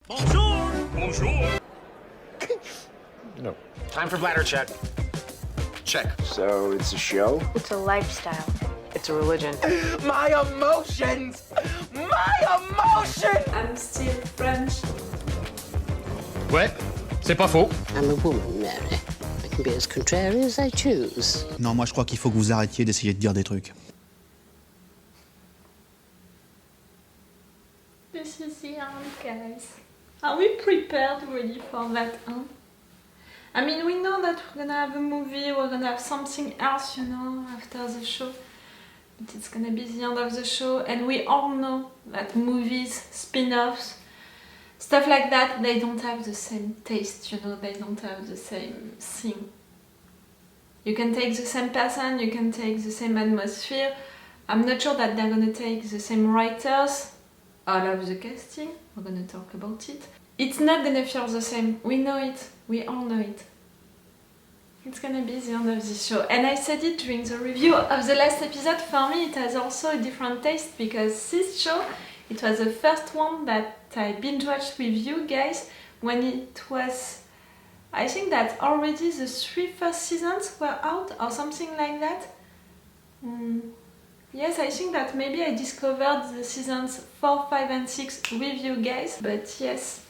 Bonjour! Bonjour! No. Time for bladder check. Check. So it's a show? It's a lifestyle. It's a religion. My emotions! My emotions! I'm still French. Ouais, c'est pas faux. I'm a woman, Mary. I can be as contrary as I choose. Non, moi je crois qu'il faut que vous arrêtiez d'essayer de dire des trucs. This is the end, guys. Are we prepared really for that end? I mean, we know that we're gonna have a movie, we're gonna have something else, you know, after the show. But it's gonna be the end of the show, and we all know that movies, spin-offs, stuff like that, they don't have the same taste, you know, they don't have the same thing. You can take the same person, you can take the same atmosphere. I'm not sure that they're gonna take the same writers. I love the casting, we're gonna talk about it. It's not gonna feel the same, we know it, we all know it. It's gonna be the end of this show. And I said it during the review of the last episode, for me it has also a different taste because this show, it was the first one that I binge watched with you guys when it was, I think that already the 3 first seasons were out or something like that. Yes, I think that maybe I discovered the seasons 4, 5 and 6 with you guys, but yes,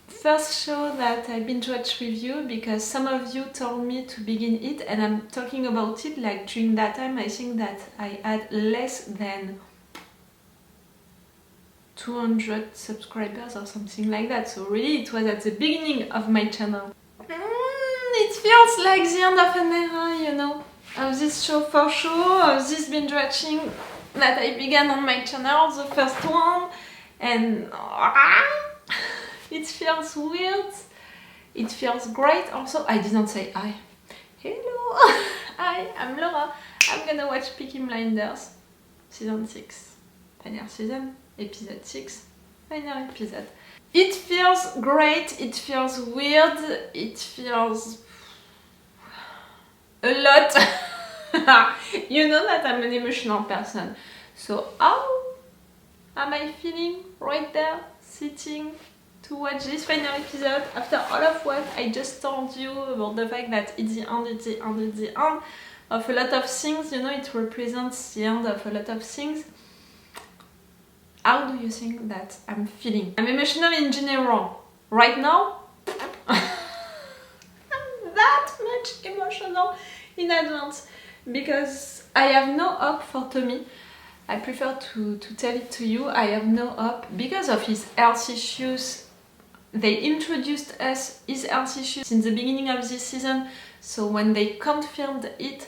first show that I binge watched with you because some of you told me to begin it and I'm talking about it like during that time I think that I had less than 200 subscribers or something like that, so really it was at the beginning of my channel. It feels like the end of an era, you know, of this show for sure, of this binge watching that I began on my channel, the first one, and it feels weird, it feels great also. I didn't say hi. Hello, hi, I'm Laura. I'm gonna watch Peaky Blinders, season 6, final season, episode 6, final episode. It feels great, it feels weird, it feels a lot. You know that I'm an emotional person. So how am I feeling right there, sitting to watch this final episode after all of what I just told you about the fact that it's the end, it's the end, it's the end of a lot of things, you know, it represents the end of a lot of things. How do you think that I'm feeling? I'm emotional in general. Right now, I'm that much emotional in advance because I have no hope for Tommy. I prefer to tell it to you. I have no hope because of his health issues. They introduced us his health issues since the beginning of this season, so when they confirmed it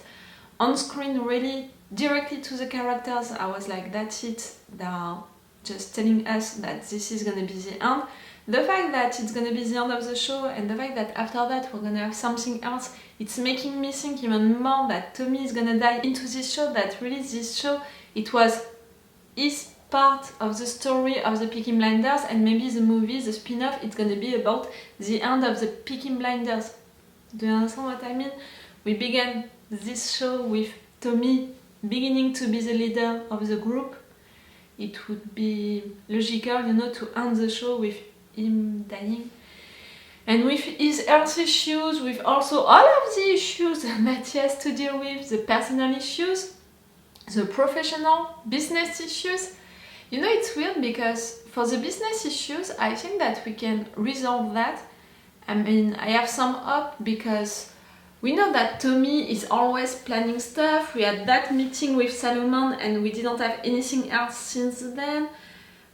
on screen really directly to the characters, I was like, that's it, they are just telling us that this is gonna be the end. The fact that it's gonna be the end of the show and the fact that after that we're gonna have something else, it's making me think even more that Tommy is gonna die into this show, that really this show, it was his part of the story of the Peaky Blinders, and maybe the movie, the spin-off, it's gonna be about the end of the Peaky Blinders. Do you understand what I mean? We began this show with Tommy beginning to be the leader of the group. It would be logical, you know, to end the show with him dying. And with his health issues, with also all of the issues that he has to deal with, the personal issues, the professional, business issues. You know, it's weird because for the business issues, I think that we can resolve that. I mean, I have some hope because we know that Tommy is always planning stuff. We had that meeting with Salomon and we didn't have anything else since then.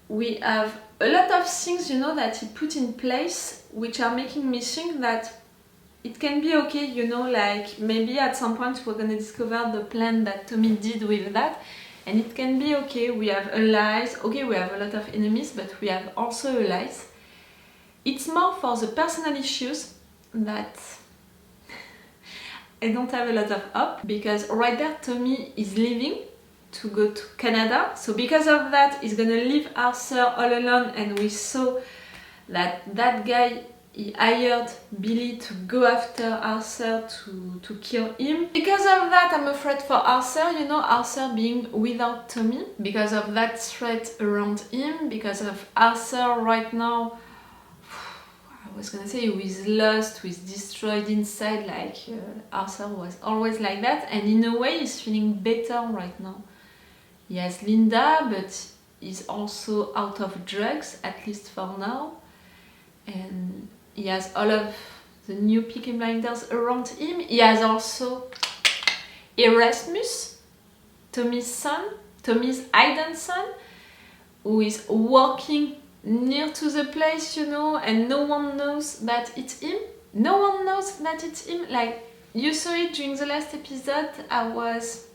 We have a lot of things, you know, that he put in place which are making me think that it can be okay, you know, like maybe at some point we're gonna discover the plan that Tommy did with that. And it can be okay, we have allies, okay, we have a lot of enemies, but we have also allies. It's more for the personal issues that I don't have a lot of hope, because right there Tommy is leaving to go to Canada, so because of that he's gonna leave Arthur all alone, and we saw that that guy, he hired Billy to go after Arthur to kill him. Because of that, I'm afraid for Arthur, you know, Arthur being without Tommy, because of that threat around him, because of Arthur right now was gonna say, who is lost, who is destroyed inside, like Arthur was always like that, and in a way he's feeling better right now. He has Linda, but he's also out of drugs, at least for now, and he has all of the new Peaky Blinders around him. He has also Erasmus, Tommy's son, Tommy's hidden son, who is walking near to the place, you know, and no one knows that it's him. No one knows that it's him. Like, you saw it during the last episode. I was,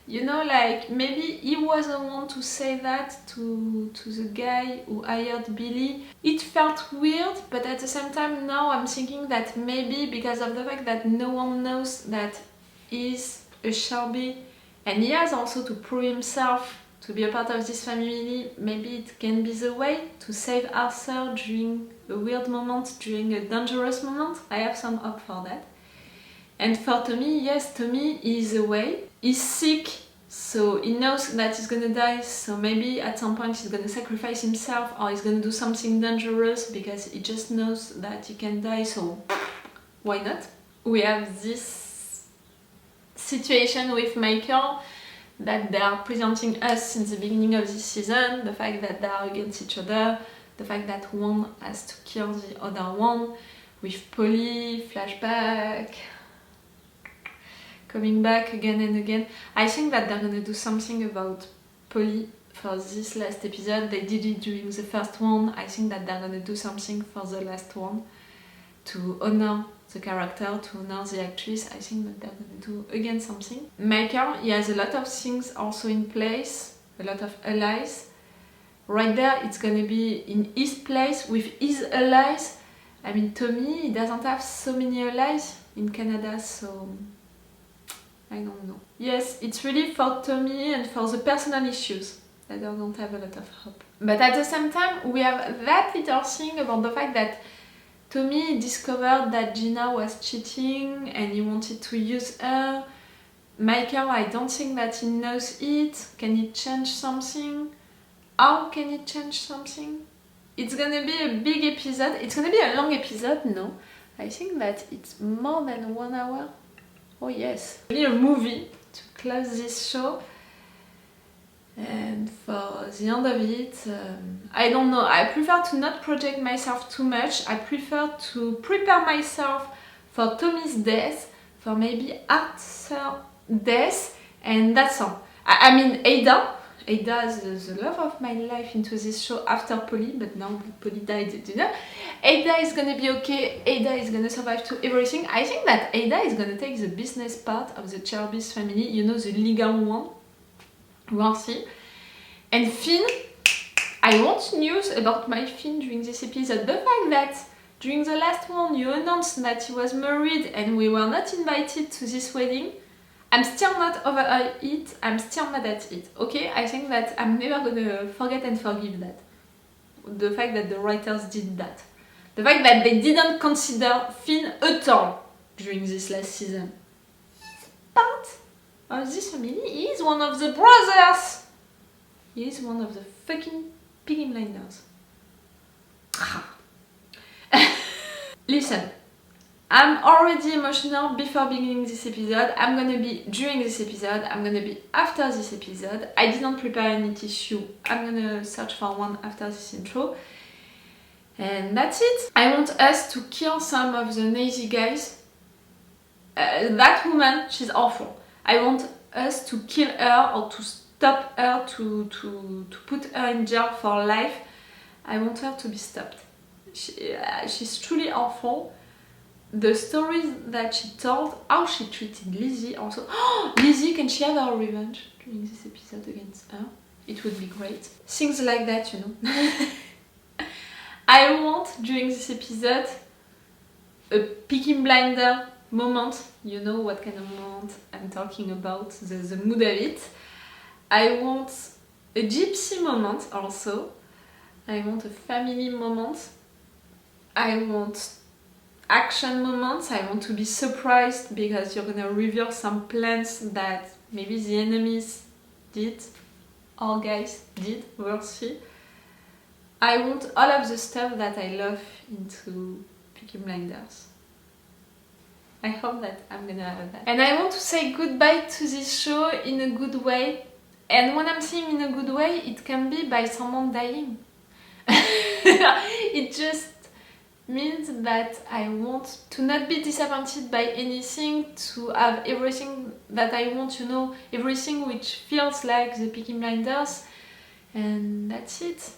you know, like, maybe he wasn't one to say that to the guy who hired Billy. It felt weird, but at the same time now I'm thinking that maybe because of the fact that no one knows that he's a Shelby, and he has also to prove himself to be a part of this family, maybe it can be the way to save Arthur during a weird moment, during a dangerous moment. I have some hope for that. And for Tommy, yes, Tommy is away. He's sick, so he knows that he's gonna die, so maybe at some point he's gonna sacrifice himself or he's gonna do something dangerous because he just knows that he can die, so why not? We have this situation with Michael that they are presenting us since the beginning of this season, the fact that they are against each other, the fact that one has to kill the other one, with Polly, flashback, coming back again and again. I think that they're gonna do something about Polly for this last episode. They did it during the first one. I think that they're gonna do something for the last one to honor the character, to honor the actress. I think that they're gonna do again something. Michael, he has a lot of things also in place, a lot of allies. Right there, it's gonna be in his place with his allies. I mean, Tommy, he doesn't have so many allies in Canada, so I don't know. Yes, it's really for Tommy and for the personal issues that I don't have a lot of hope. But at the same time, we have that little thing about the fact that Tommy discovered that Gina was cheating and he wanted to use her. Michael, I don't think that he knows it. Can he change something? How can he change something? It's gonna be a big episode. It's gonna be a long episode, no? I think that it's more than 1 hour. Oh yes. Really a movie to close this show. And for the end of it, I don't know, I prefer to not project myself too much. I prefer to prepare myself for Tommy's death, for maybe Arthur's death, and that's all. I mean, Ada is the love of my life into this show after Polly, but now Polly died, you know. Ada is gonna be okay, Ada is gonna survive to everything. I think that Ada is gonna take the business part of the Shelby's family, you know, the legal one. We'll see. And Finn, I want news about my Finn during this episode. The fact that during the last one you announced that he was married and we were not invited to this wedding, I'm still not over it, I'm still mad at it, okay? I think that I'm never gonna forget and forgive that. The fact that the writers did that. The fact that they didn't consider Finn at all during this last season. He's part of this family, he is one of the brothers! He is one of the fucking Peaky Blinders. Listen, I'm already emotional before beginning this episode. I'm gonna be during this episode. I'm gonna be after this episode. I didn't prepare any tissue. I'm gonna search for one after this intro. And that's it. I want us to kill some of the Nazi guys. That woman, she's awful. I want us to kill her or to stop her, to put her in jail for life. I want her to be stopped. She's truly awful. The stories that she told, how she treated Lizzie also. Oh, Lizzie, can she have her revenge during this episode against her? It would be great. Things like that, you know. I want during this episode a Peaky Blinder moment. You know what kind of moment I'm talking about, the mood of it. I want a gypsy moment also. I want a family moment. I want action moments. I want to be surprised because you're gonna reveal some plans that maybe the enemies did or guys did, we'll see. I want all of the stuff that I love into Peaky Blinders. I hope that I'm gonna have that. And I want to say goodbye to this show in a good way. And when I'm saying in a good way, it can be by someone dying. It just means that I want to not be disappointed by anything, to have everything that I want, you know, everything which feels like the Peaky Blinders, and that's it.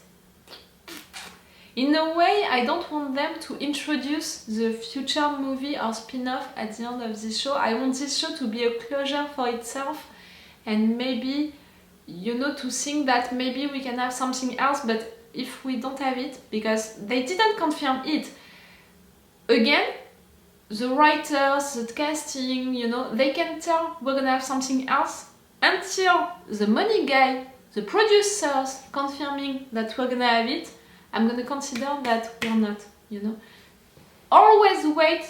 In a way, I don't want them to introduce the future movie or spin-off at the end of this show. I want this show to be a closure for itself, and maybe, you know, to think that maybe we can have something else, but if we don't have it, because they didn't confirm it. Again, the writers, the casting, you know, they can tell we're gonna have something else until the money guy, the producers confirming that we're gonna have it. I'm gonna consider that we're not, you know. Always wait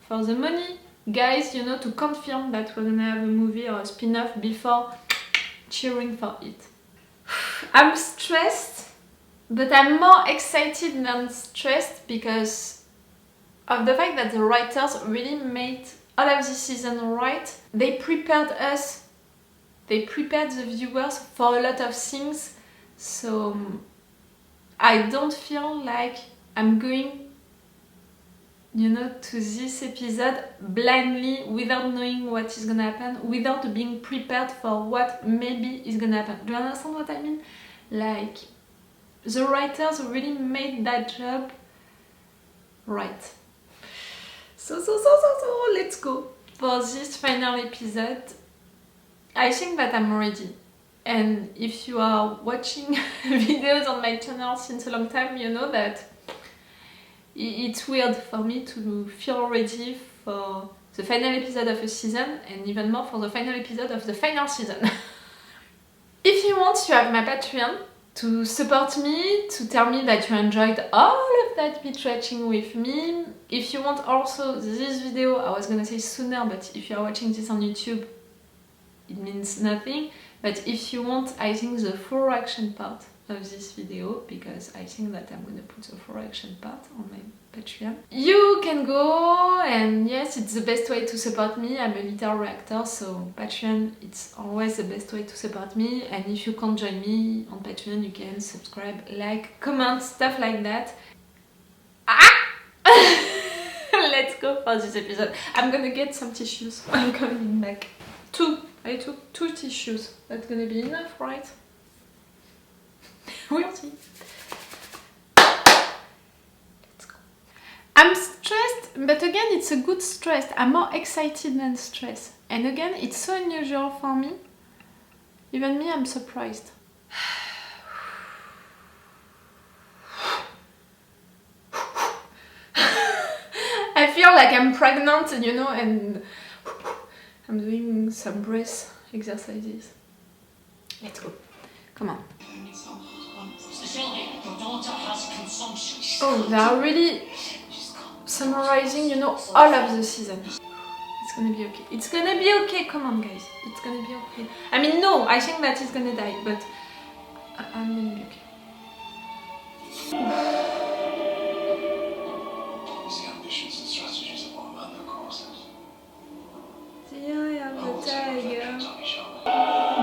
for the money guys, you know, to confirm that we're gonna have a movie or a spin-off before cheering for it. I'm stressed, but I'm more excited than stressed because of the fact that the writers really made all of this season right. They prepared us, they prepared the viewers for a lot of things, so I don't feel like I'm going, you know, to this episode blindly without knowing what is gonna happen, without being prepared for what maybe is gonna happen. Do you understand what I mean? Like, the writers really made that job right. So let's go for this final episode. I think that I'm ready. And if you are watching videos on my channel since a long time, you know that it's weird for me to feel ready for the final episode of a season, and even more for the final episode of the final season. If you want, you have my Patreon to support me, to tell me that you enjoyed all of that binge watching with me. If you want also this video, I was gonna say sooner, but if you are watching this on YouTube, it means nothing. But if you want, I think the full reaction part of this video, because I think that I'm gonna put the full reaction part on my Patreon. You can go, and yes, it's the best way to support me. I'm a little reactor, so Patreon, it's always the best way to support me. And if you can't join me on Patreon, you can subscribe, like, comment, stuff like that. Let's go for this episode. I'm gonna get some tissues. I'm coming back. I took 2 tissues. That's gonna be enough, right? We'll see. Let's go. I'm stressed, but again, it's a good stress. I'm more excited than stressed. And again, it's so unusual for me. Even me, I'm surprised. I feel like I'm pregnant, you know, and I'm doing some breath exercises. Let's go. Come on. Oh, they are really summarizing, you know, all of the season. It's gonna be okay. It's gonna be okay. Come on, guys. It's gonna be okay. I mean, no, I think that he's gonna die, but I'm gonna be okay.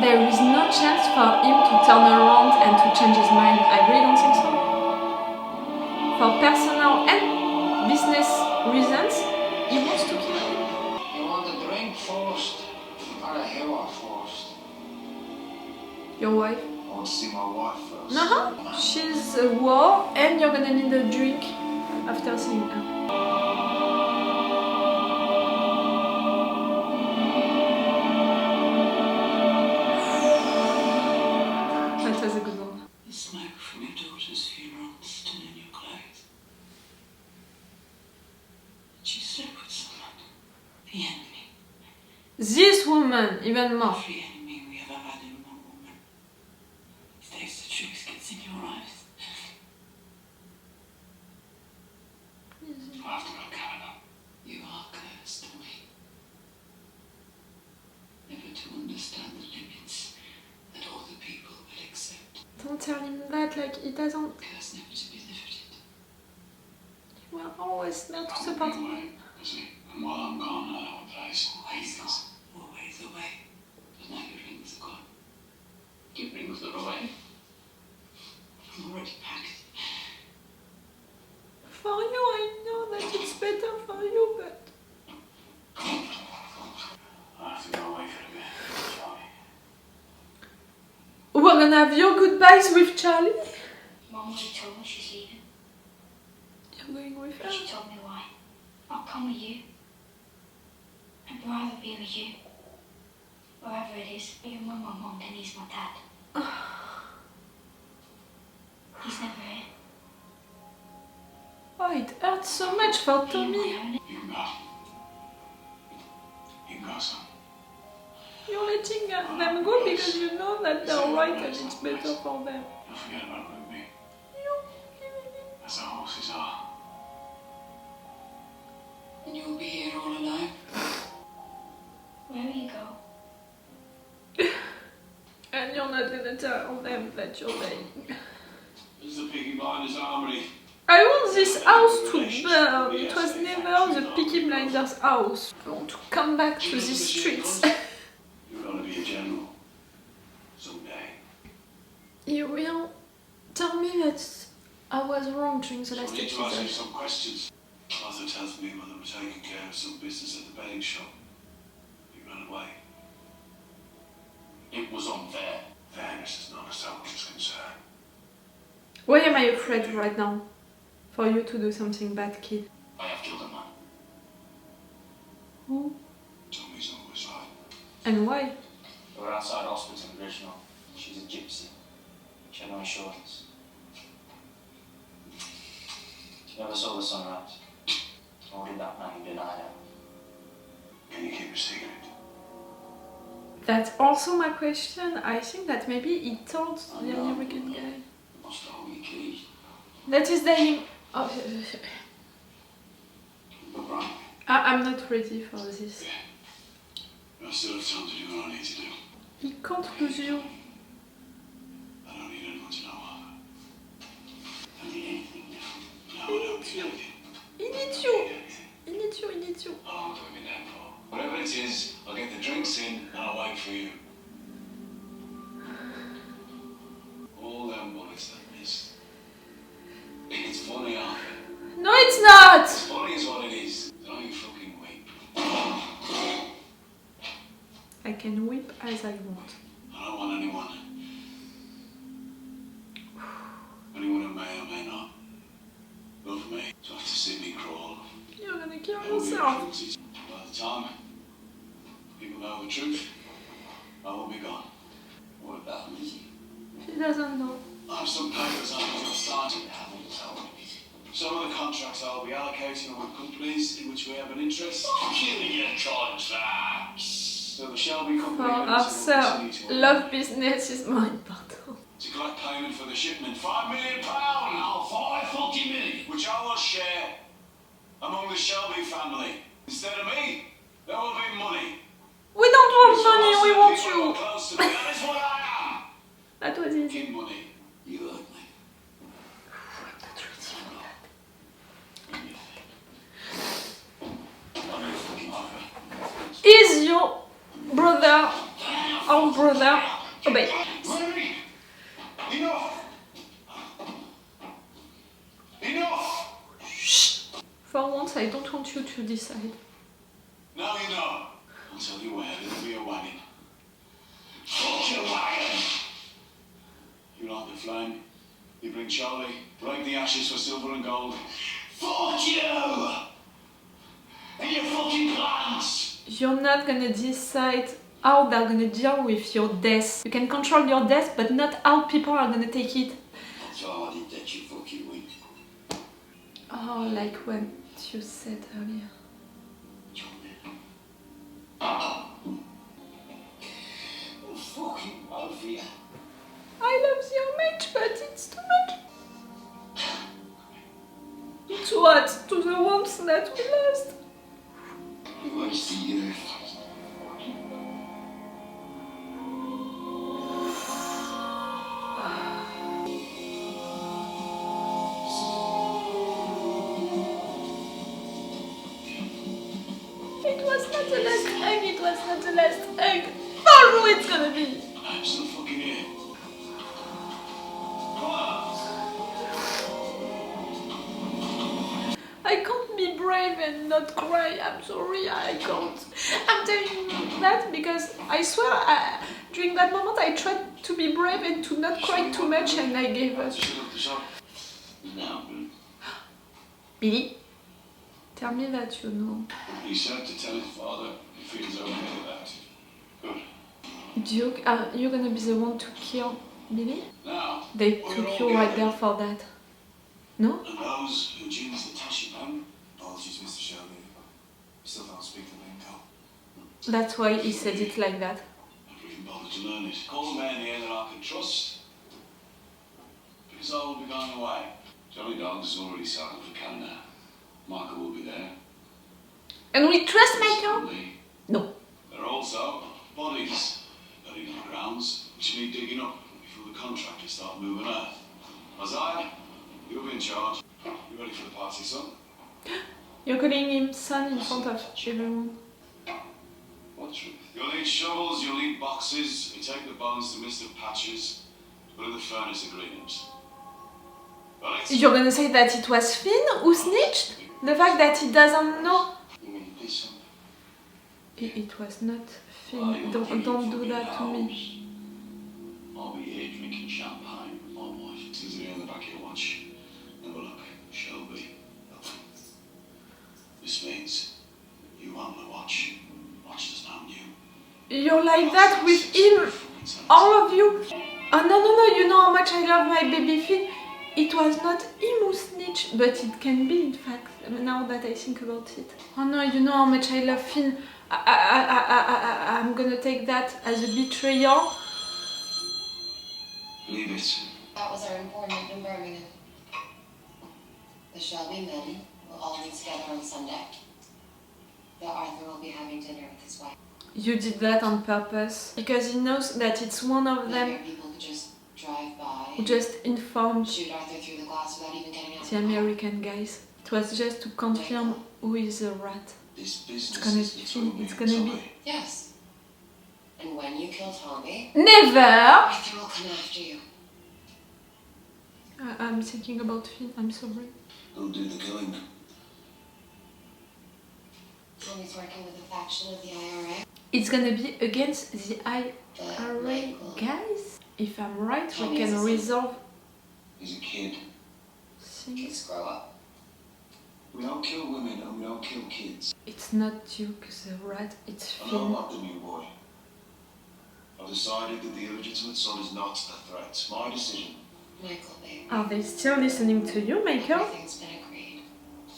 There is no chance for him to turn around and to change his mind. I really don't think so. For personal and business reasons, he wants to kill him. You want a drink first, or a hair first? Your wife? I want to see my wife first. No, she's a war, and you're gonna need a drink after seeing her. This woman, even more. Every enemy we ever had in one woman. If there's the truth gets in your eyes. You have to go, Canada. You are cursed away. Never to understand the limits that all the people will accept. Don't tell him that. that, like, he doesn't... That's never to be lifted. You were always there to support me. And while I'm gone, I know a place. Always gone, always away. But now your rings are gone. Your rings are away. I'm already packed. For you, I know that it's better for you, but... I have to go away for a bit, Charlie. We're gonna have your goodbyes with Charlie. Mom already told me she's leaving. You're going with her? But she told me why. I'll come with you. I'd rather be with you. Wherever it is, even when my mom can ease my dad. He's never here. Oh, it hurts so much for Tommy. You can go. You can go, son. You're letting them go because you know that they're right and it's better for them. Don't forget about it with me. You're giving it. As the horses are. And you'll be here all alone. Wherever you go. And you're not gonna tell them that you're dying. This is the Peaky Blinders Armory. I want this house to burn. It was never the Peaky Blinders house. I want to come back to these streets. You're going to be a general. Someday. You will tell me that I was wrong during the So I last need to ask you episode. some questions. Arthur tells me mother was taking care of some business at the betting shop. You ran away. It was unfair. Fairness is not a soldier's concern. Why am I afraid right now? For you to do something bad, kid. I have killed a man. Who? Tommy's always right. And why? We were outside hospital original. She's a gypsy. She had no insurance. She never saw the sunrise. Nor did that man deny her. Can you keep a secret? That's also my question. I think that maybe he told the American guy. You must hold your keys. That is dying. Oh, Right. I'm not ready for this. I still have time to do what I need to do. He can't lose you. I don't need anyone to know. I don't need anything now. No, I don't need anything. He needs you. He needs you. He needs you. How long do we be there for? Whatever it is, I'll get the drinks in and I'll wait for you. All them bullets that missed. It's funny, Alfie. No, it's not. It's funny is what it is. Don't you fucking weep. I can weep as I want. I don't want anyone. Anyone who may or may not love me to have to see me crawl. You're gonna kill There will be yourself. cruelty. By the time people know the truth, I will be gone. What about Lizzie? He doesn't know. I have some papers I need to start. Some of the contracts I'll be allocating with companies in which we have an interest. Killing your contracts. So the Shelby For company ourselves, love business is more important. to collect payment for the shipment. £5 million. Now 5 million. Which I will share among the Shelby family. Instead of me, there will be money. We don't want money, we want People who are you. close to me. That is what I That was am. easy. Give money. You heard me. Is your brother, our brother, obey? Mary! Enough! Enough! Shh. For once, I don't want you to decide. Now you know. I'll tell you where. It'll be a wagon. Fuck your wagon! You light the flame. You bring Charlie. Break the ashes for silver and gold. Fuck you! And your fucking plans! You're not gonna decide how they're gonna deal with your death. You can control your death, but not how people are gonna take it. So I did that you fucking win. Oh, like what you said earlier. Oh, fucking Alfie. I love the image, but it's too much. It's what? To the ones that we lost. What's the earth? was not the last hug, it was not the last hug. Oh no, it's gonna be. I'm still fucking here. Come on. I can't be brave and not cry. I'm sorry, I can't. I'm telling you that because I swear during that moment I tried to be brave and to not cry too much and I gave up. Now, Billy, tell me that you know. he said to tell his father he feels okay with that. Good. Duke, are you gonna be the one to kill Billy? Now, They we're took all you right together. there for that. No? And those who Jean's the Tashi man. Apologies, Mr. Shelby. Still don't speak the lingo. That's why he said it like that. Never even bothered to learn it. Call the man here that I can trust. Because I will be going away. Jolly Dog's already settled for Canada. Michael will be there. And we trust Michael? Lee. No. There are also bodies buried on the grounds which need digging up before the contractors start moving earth. Isaiah, you'll be in charge. You ready for the party, son? You're calling him son in front of everyone. What truth? You'll need shovels, you'll need boxes. You take the bones to Mr. Patches. Put in the furnace agreements. Right? You're gonna say that it was Finn who snitched? The fact that he doesn't know? You mean this son? It was not Finn. Don't do that to me. I'll be here drinking champagne with my wife. Susie on the back of your watch. Have a look. Shelby. This means you own the watch. Watch does not you. You're like that with him, all of you. Oh no, you know how much I love my baby Finn. It was not him who snitched, but it can be in fact, now that I think about it. Oh no, you know how much I love Finn. I'm gonna take that as a betrayal. Leave it. That was our informant in Birmingham. The Shelby men will all meet together on Sunday. That Arthur will be having dinner with his wife. You did that on purpose, because he knows that it's one of them People could just drive by. who just informed Shoot Arthur through the glass without even getting out. the American guys. It was just to confirm who is the rat. This business It's gonna is between me it's and gonna Tommy. be... Yes. And when you kill Tommy, Never! Arthur will come after you. I'm thinking about Finn, I'm sorry. Who'll do the killing? Tommy's working with a faction of the IRA. It's gonna be against the IRA guys? If I'm right, we can resolve He's a kid. things. Kids grow up. We don't kill women and we don't kill kids. It's not Duke the rat, it's I know I'm Finn. not the new boy. I've decided that the illegitimate son is not a threat. My decision. Michael, baby. Are they still listening to you, Michael? Everything's been agreed.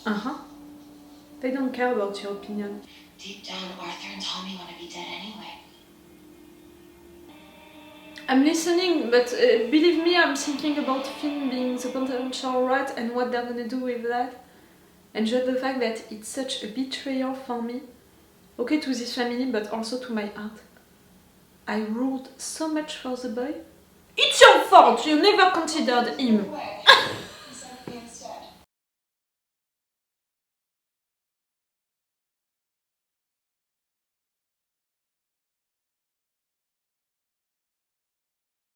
Uh-huh. They don't care about your opinion. Deep down, Arthur and Tommy want to be dead anyway. I'm listening, but believe me, I'm thinking about Finn being the potential rat and what they're gonna do with that. And just the fact that it's such a betrayal for me. Okay, to this family, but also to my heart. I ruled so much for the boy. It's your fault! You never considered him!